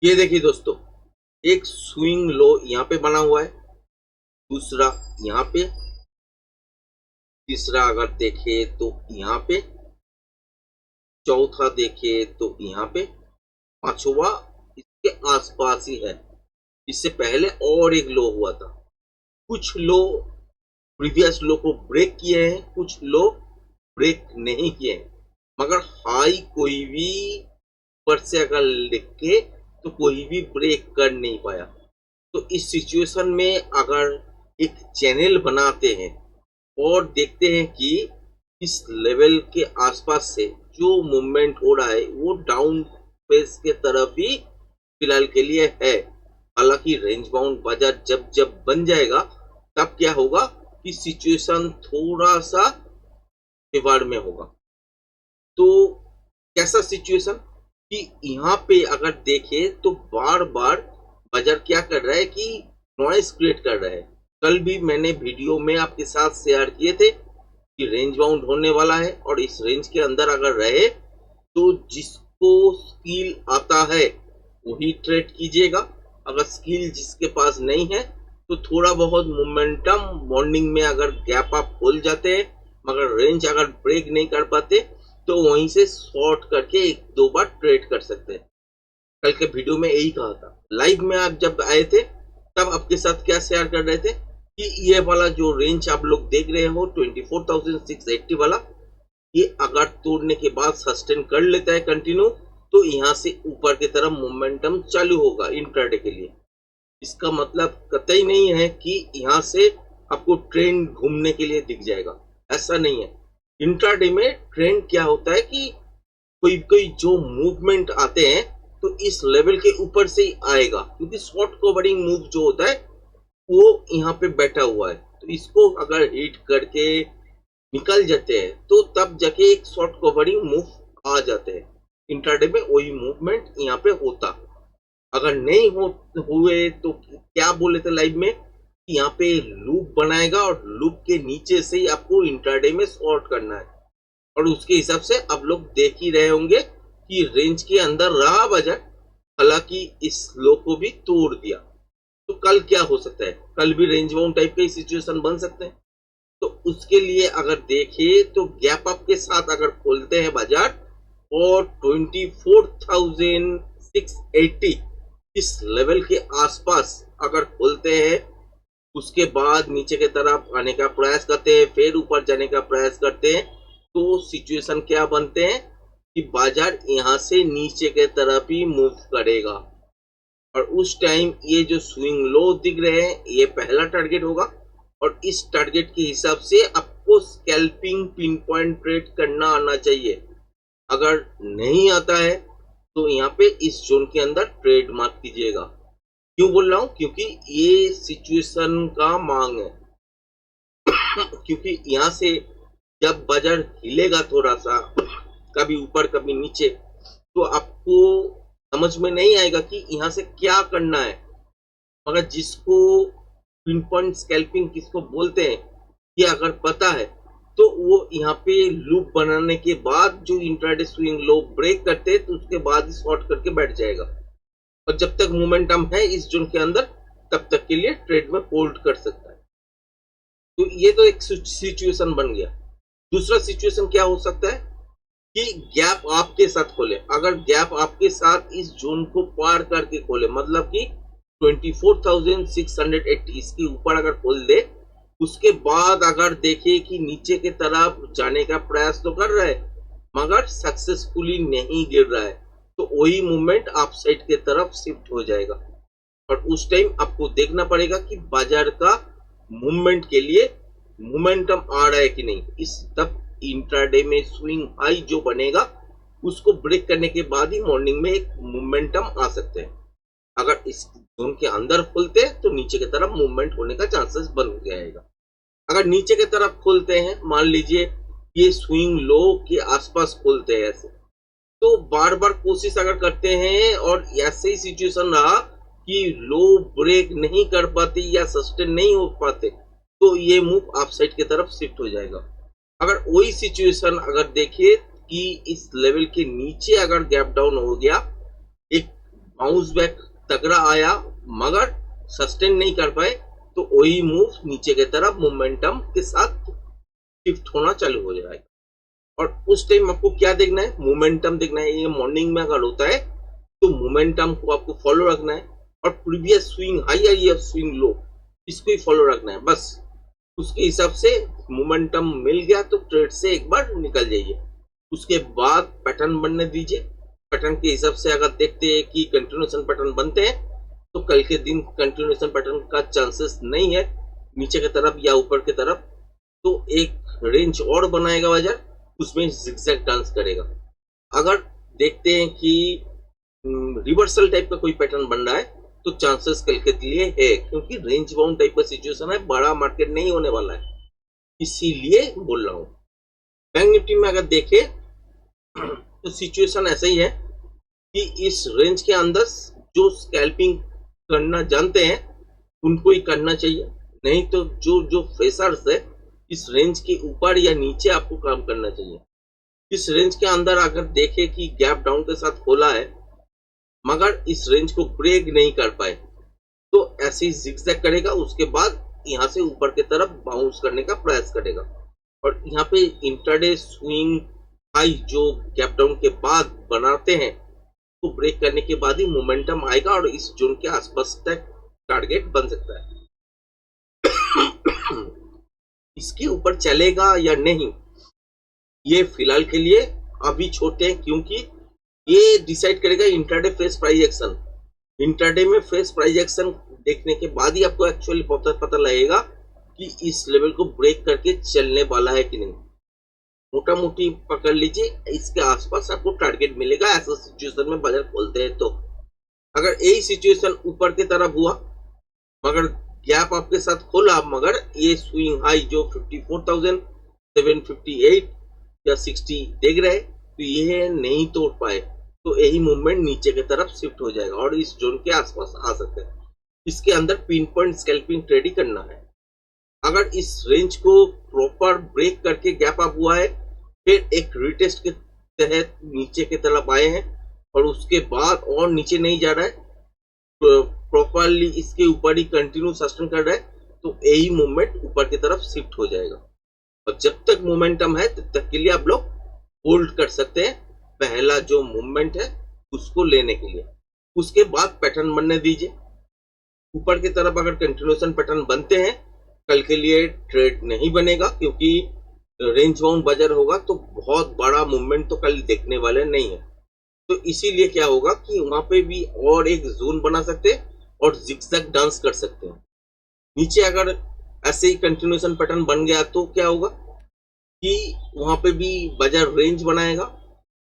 ये देखिए दोस्तों, एक स्विंग लो यहाँ पे बना हुआ है, दूसरा यहाँ पे, तीसरा अगर देखे तो यहाँ पे, चौथा देखे तो यहाँ पे, पांचवा इसके आसपास ही है। इससे पहले और एक लो हुआ था। कुछ लो प्रीवियस लो को ब्रेक किए हैं, कुछ लो ब्रेक नहीं किए हैं, मगर हाई कोई भी ऊपर से अगर लिख के तो कोई भी ब्रेक कर नहीं पाया। तो इस सिचुएशन में अगर एक चैनल बनाते हैं और देखते हैं कि इस लेवल के आसपास से जो मूवमेंट हो रहा है वो डाउन फेस के तरफ ही फिलहाल के लिए है। हालांकि रेंज बाउंड बाजार जब जब बन जाएगा तब क्या होगा कि सिचुएशन थोड़ा सा फेवर में होगा। तो कैसा सिचुएशन कि यहाँ पे अगर देखे तो बार बार बाजार क्या कर रहा है कि नॉइस क्रिएट कर रहा है। कल भी मैंने वीडियो में आपके साथ शेयर किए थे कि रेंज बाउंड होने वाला है और इस रेंज के अंदर अगर रहे तो जिसको स्किल आता है वही ट्रेड कीजिएगा। अगर स्किल जिसके पास नहीं है तो थोड़ा बहुत मोमेंटम मॉर्निंग में अगर गैप आप खोल जाते हैं मगर रेंज अगर ब्रेक नहीं कर पाते तो वहीं से शॉर्ट करके एक दो बार ट्रेड कर सकते हैं। कल के वीडियो में यही कहा था। लाइव में आप जब आए थे तब आपके साथ क्या शेयर कर रहे थे कि ये वाला जो रेंज आप लोग देख रहे हो 24,680 वाला, ये अगर तोड़ने के बाद सस्टेन कर लेता है कंटिन्यू तो यहाँ से ऊपर की तरफ मोमेंटम चालू होगा इंट्राडे के लिए। इसका मतलब कतई नहीं है कि यहाँ से आपको ट्रेंड घूमने के लिए दिख जाएगा, ऐसा नहीं है। इंट्राडे में ट्रेंड क्या होता है कि कोई कोई जो मूवमेंट आते हैं तो इस लेवल के ऊपर से ही आएगा, क्योंकि शॉर्ट कवरिंग मूव जो होता है वो यहाँ पे बैठा हुआ है। तो इसको अगर हिट करके निकल जाते हैं तो तब जाके एक शॉर्ट कवरिंग मूव आ जाते हैं। इंट्राडे में वही मूवमेंट यहाँ पे होता। अगर नहीं हुए तो क्या बोले थे लाइव में कि यहाँ पे लूप बनाएगा और लूप के नीचे से ही आपको इंट्राडे में शॉर्ट करना है। और उसके हिसाब से आप लोग देख ही रहे होंगे कि रेंज के अंदर रहा बाजार, हालांकि इस लो को भी तोड़ दिया। तो कल क्या हो सकता है, कल भी रेंज बाउंड टाइप का ही सिचुएशन बन सकते हैं। तो उसके लिए अगर देखें तो गैप अप के साथ अगर खोलते हैं बाजार और 24,680 इस लेवल के आसपास अगर खोलते हैं, उसके बाद नीचे की तरफ आने का प्रयास करते हैं, फिर ऊपर जाने का प्रयास करते हैं, तो सिचुएशन क्या बनते हैं कि बाजार यहां से नीचे के तरफ ही मूव करेगा। और उस टाइम ये जो स्विंग लो दिख रहे हैं ये पहला टारगेट होगा और इस टारगेट के हिसाब से आपको स्कैल्पिंग पिन पॉइंट ट्रेड करना आना चाहिए। अगर नहीं आता है तो यहाँ पे इस जोन के अंदर ट्रेड मार्क कीजिएगा। क्यों बोल रहा हूं, क्योंकि ये सिचुएशन का मांग है। क्योंकि यहाँ से जब बाजार हिलेगा थोड़ा सा, कभी ऊपर कभी नीचे, तो आपको समझ में नहीं आएगा कि यहाँ से क्या करना है। मगर जिसको पिन पॉइंट स्कैल्पिंग किसको बोलते हैं ये अगर पता है तो वो यहाँ पे लूप बनाने के बाद जो इंट्राडे स्विंग लो ब्रेक करते हैं तो उसके बाद ही शॉर्ट करके बैठ जाएगा। और जब तक मोमेंटम है इस जोन के अंदर तब तक के लिए ट्रेड में होल्ड कर सकता है। तो ये तो एक सिचुएशन बन गया। दूसरा सिचुएशन क्या हो सकता है कि गैप आपके साथ खोले। अगर गैप आपके साथ इस जोन को पार करके खोले, मतलब कि 24,680 इसके ऊपर अगर खोल दे, उसके बाद अगर देखे कि नीचे के तरफ जाने का प्रयास तो कर रहा है मगर सक्सेसफुली नहीं गिर रहा है, तो वही मूवमेंट आप साइड के तरफ शिफ्ट हो जाएगा। और उस टाइम आपको देखना पड़ेगा कि बाजार का मूवमेंट के लिए मोमेंटम आ रहा है कि नहीं। इस तब इंट्राडे में स्विंग हाई जो बनेगा उसको ब्रेक करने के बाद ही मॉर्निंग में एक मोमेंटम आ सकते हैं। अगर इस जोन के अंदर खोलते हैं तो नीचे की तरफ मूवमेंट होने का चांसेस बन जाएगा। अगर नीचे की तरफ खोलते हैं, मान लीजिए ये स्विंग लो के आसपास खोलते हैं ऐसे, तो बार बार कोशिश अगर करते हैं और ऐसे ही सिचुएशन रहा कि लो ब्रेक नहीं कर पाते या सस्टेन नहीं हो पाते तो ये मूव आप साइड की तरफ शिफ्ट हो जाएगा। अगर वही सिचुएशन अगर देखिए कि इस लेवल के नीचे अगर गैप डाउन हो गया, एक बाउंस बैक तगड़ा आया मगर सस्टेन नहीं कर पाए, तो वही मूव नीचे की तरफ मोमेंटम के साथ शिफ्ट होना चालू हो जाएगा। और उस टाइम आपको क्या देखना है, मोमेंटम देखना है। ये मॉर्निंग में अगर होता है तो मोमेंटम को आपको फॉलो रखना है, और प्रीवियस स्विंग हाई या स्विंग लो इसको ही फॉलो रखना है बस। उसके हिसाब से मोमेंटम मिल गया तो ट्रेड से एक बार निकल जाइए। उसके बाद पैटर्न बनने दीजिए। पैटर्न के हिसाब से अगर देखते हैं कि कंटिन्यूएशन पैटर्न बनते हैं तो कल के दिन कंटिन्यूएशन पैटर्न का चांसेस नहीं है नीचे की तरफ या ऊपर की तरफ, तो एक रेंज और बनाएगा बाजार, उसमें जिगजैग डांस करेगा। अगर देखते हैं कि रिवर्सल टाइप का कोई पैटर्न बन रहा है तो चांसेस कल के लिए है, क्योंकि रेंज बाउंड टाइप का सिचुएशन है, बड़ा मार्केट नहीं होने वाला है, इसीलिए बोल रहा हूं। बैंक निफ्टी में अगर देखें तो सिचुएशन ऐसा ही है कि इस रेंज के अंदर जो स्कैल्पिंग करना जानते हैं उनको ही करना चाहिए, नहीं तो जो फ्रेशर्स है इस रेंज के ऊपर या नीचे आपको काम करना चाहिए। इस रेंज के अंदर अगर देखें कि गैप डाउन के साथ खोला है मगर इस रेंज को ब्रेक नहीं कर पाए तो ऐसे ही जिगजैग करेगा, उसके बाद यहाँ से ऊपर की तरफ बाउंस करने का प्रयास करेगा। और यहाँ पे इंट्राडे स्विंग हाई जो गैप डाउन के बाद बनाते हैं तो ब्रेक करने के बाद ही मोमेंटम आएगा और इस जोन के आसपास तक टारगेट बन सकता है। इसके ऊपर चलेगा या नहीं ये फिलहाल के लिए अभी छोड़ते हैं, क्योंकि ये डिसाइड करेगा intraday fresh price action. Intraday में फ्रेश प्राइस एक्शन देखने के बाद ही आपको एक्चुअली पता लगेगा कि इस लेवल को ब्रेक करके चलने वाला है कि नहीं। मोटा मोटी पकड़ लीजिए, इसके आसपास आपको टारगेट मिलेगा ऐसा सिचुएशन में बाजार खोलते हैं तो। अगर यही सिचुएशन ऊपर की तरफ हुआ मगर गैप आपके साथ खोला मगर ये स्विंग हाई जो 54,758 या 60 देख रहे तो ये नहीं तोड़ पाए तो यही मूवमेंट नीचे की तरफ शिफ्ट हो जाएगा और इस जोन के आसपास आ सकते हैं। इसके अंदर पिन पॉइंट स्कैल्पिंग ट्रेड ही करना है। अगर इस रेंज को प्रॉपर ब्रेक करके गैप अप हुआ है, फिर एक रिटेस्ट के तहत नीचे की तरफ आए हैं और उसके बाद और नीचे नहीं जा रहा है, प्रॉपरली इसके ऊपर ही कंटिन्यू सस्टेन कर रहा है, तो यही मूवमेंट ऊपर की तरफ शिफ्ट हो जाएगा। और जब तक मोमेंटम है तब तक के लिए आप लोग होल्ड कर सकते हैं पहला जो मूवमेंट है उसको लेने के लिए। उसके बाद पैटर्न बनने दीजिए। ऊपर की तरफ अगर कंटिन्यूएशन पैटर्न बनते हैं कल के लिए ट्रेड नहीं बनेगा, क्योंकि रेंज बाउंड बाजार होगा तो बहुत बड़ा मूवमेंट तो कल देखने वाले नहीं है। तो इसीलिए क्या होगा कि वहां पे भी और एक जोन बना सकते हैं और जिगजैग डांस कर सकते हैं। नीचे अगर ऐसे ही कंटिन्यूएशन पैटर्न बन गया तो क्या होगा कि वहां पे भी बाजार रेंज बनाएगा,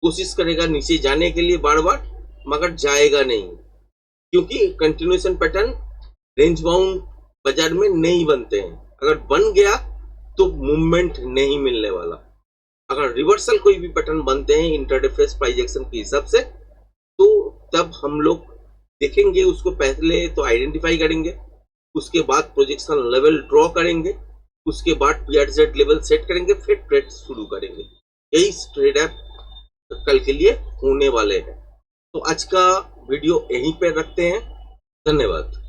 कोशिश करेगा नीचे जाने के लिए बार बार मगर जाएगा नहीं, क्योंकि कंटिन्यूएशन पैटर्न रेंज बाउंड बाजार में नहीं बनते हैं। अगर बन गया तो मूवमेंट नहीं मिलने वाला। अगर रिवर्सल कोई भी पैटर्न बनते हैं इंट्राडे फ्रेश प्राइस एक्शन के हिसाब से तो तब हम लोग देखेंगे, उसको पहले तो आइडेंटिफाई करेंगे, उसके बाद प्रोजेक्शन लेवल ड्रॉ करेंगे, उसके बाद पीआरजेड लेवल सेट करेंगे, फिर ट्रेड शुरू करेंगे। यही ट्रेड ऐप कल के लिए होने वाले हैं। तो आज का वीडियो यहीं पे रखते हैं। धन्यवाद।